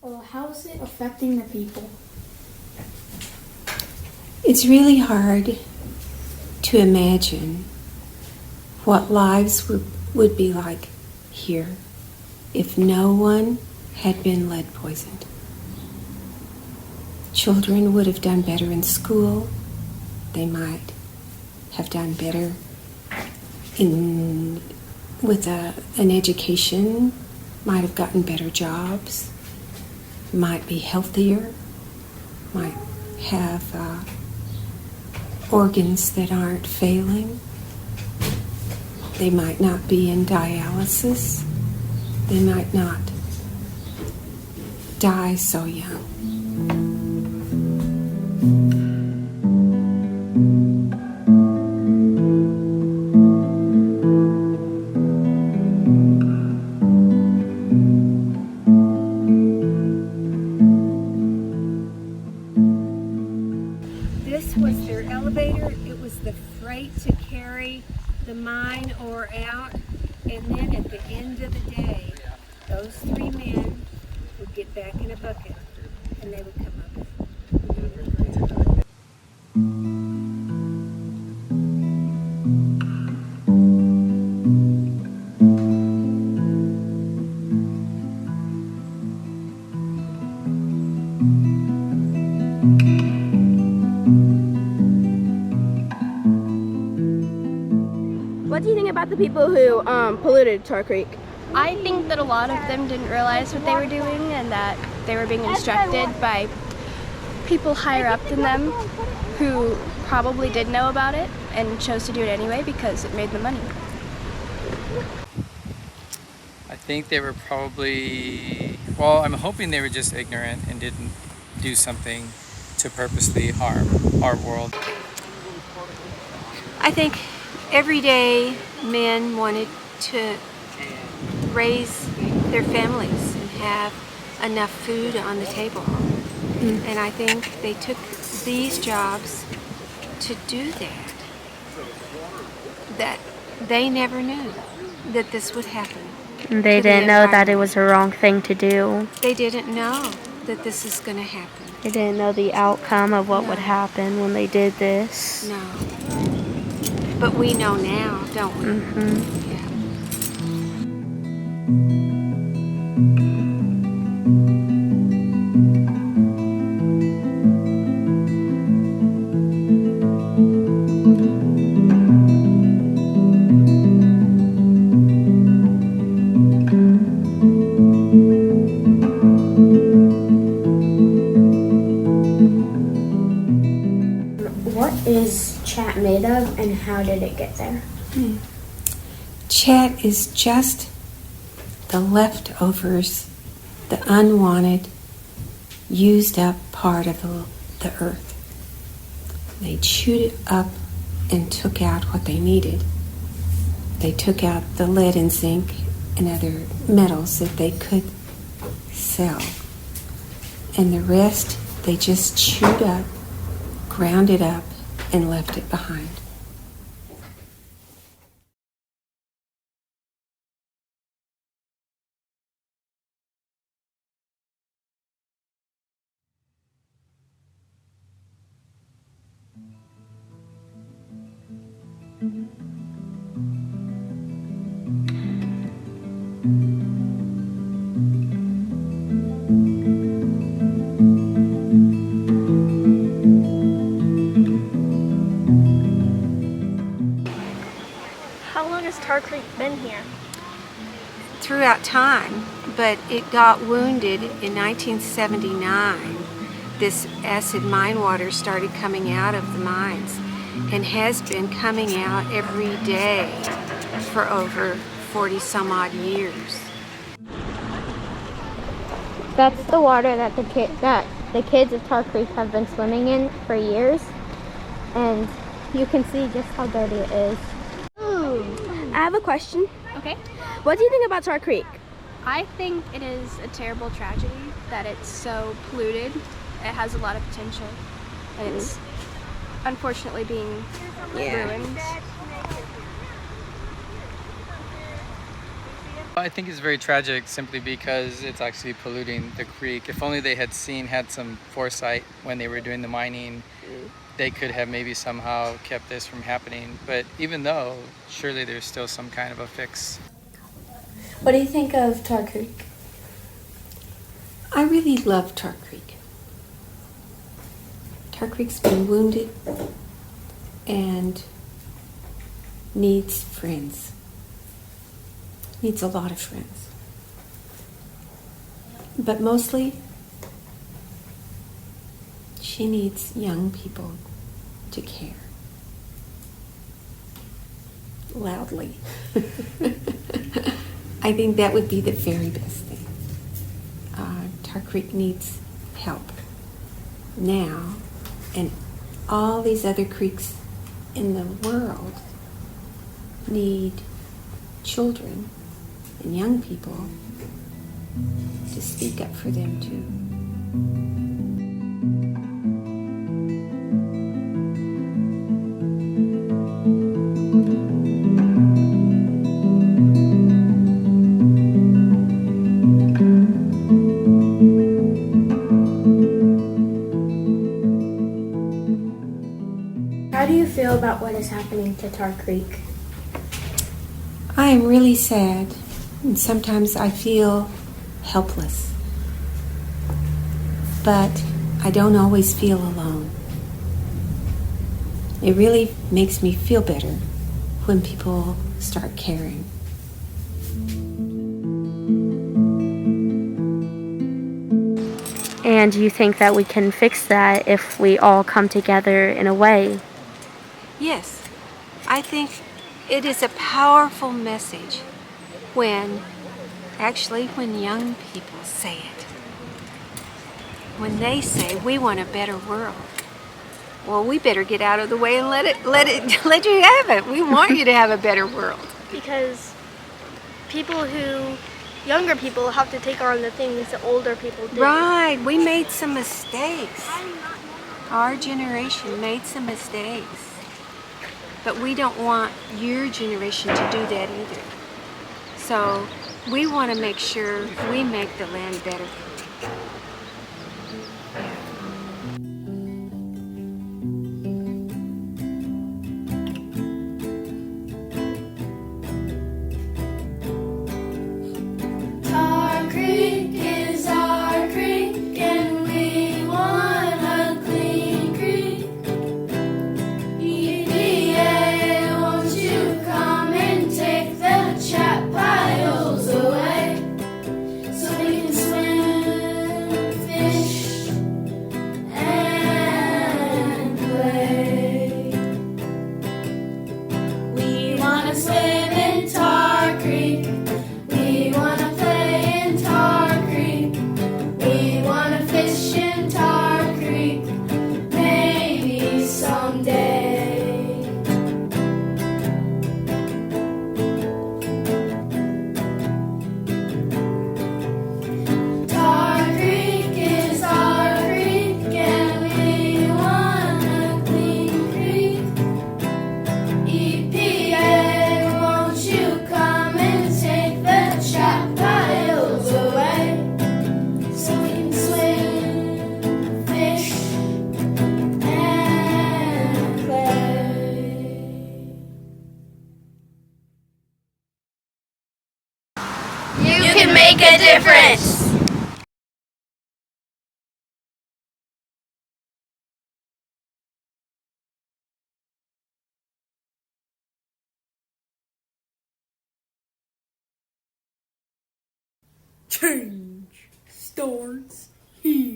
Well, how is it affecting the people? It's really hard to imagine what lives would be like here if no one had been lead poisoned. Children would have done better in school. They might have done better with an education, might have gotten better jobs, might be healthier, might have organs that aren't failing. They might not be in dialysis. They might not die so young. This was their elevator. It was the freight to carry the mine ore out. And then at the end of the day, those three men would get back in a bucket and they would come up. What do you think about the people who polluted Tar Creek? I think that a lot of them didn't realize what they were doing and that they were being instructed by people higher up than them who probably did know about it and chose to do it anyway because it made them money. I think they were probably, well, I'm hoping they were just ignorant and didn't do something to purposely harm our world. I think everyday men wanted to raise their families and have enough food on the table. And I think they took these jobs to do that. That they never knew that this would happen. They didn't know that it was a wrong thing to do. They didn't know that this is going to happen. They didn't know the outcome of what would happen when they did this. No. But we know now, don't we? Mm-hmm. Yeah. What is chat made of and how did it get there? Chat is just the leftovers, the unwanted, used up part of the earth. They chewed it up and took out what they needed. They took out the lead and zinc and other metals that they could sell. And the rest they just chewed up, ground it up, and left it behind. How long has Tar Creek been here? Throughout time, but it got wounded in 1979. This acid mine water started coming out of the mines and has been coming out every day for over 40 some odd years. That's the water that the kids of Tar Creek have been swimming in for years, and you can see just how dirty it is. I have a question. Okay. What do you think about Tar Creek? I think it is a terrible tragedy that it's so polluted. It has a lot of potential and it's unfortunately being ruined. I think it's very tragic simply because it's actually polluting the creek. If only they had some foresight when they were doing the mining, they could have maybe somehow kept this from happening. But even though, surely there's still some kind of a fix. What do you think of Tar Creek? I really love Tar Creek. Tar Creek's been wounded and needs friends. Needs a lot of friends. But mostly, she needs young people to care. Loudly. I think that would be the very best thing. Tar Creek needs help now, and all these other creeks in the world need children and young people to speak up for them too. How do you feel about what is happening to Tar Creek? I am really sad, and sometimes I feel helpless. But I don't always feel alone. It really makes me feel better when people start caring. And you think that we can fix that if we all come together in a way? Yes, I think it is a powerful message when young people say it. When they say, we want a better world. Well, we better get out of the way and let you have it. We want you to have a better world. Because younger people have to take on the things that older people do. Right, we made some mistakes. Our generation made some mistakes. But we don't want your generation to do that either. So we want to make sure we make the land better. Tar Creek is our creek, and we want a clean creek. EPA, won't you come and take the chat piles away so we can swim, fish, and play? We want to swim in Tar Creek. We wanna play in Tar Creek. We wanna fish in Tar Creek. Maybe someday. Tar Creek is our creek, and we want a clean creek. EPA, won't you come and take the chat piles away so we can swim, fish, and play? You can make a difference. Change starts here.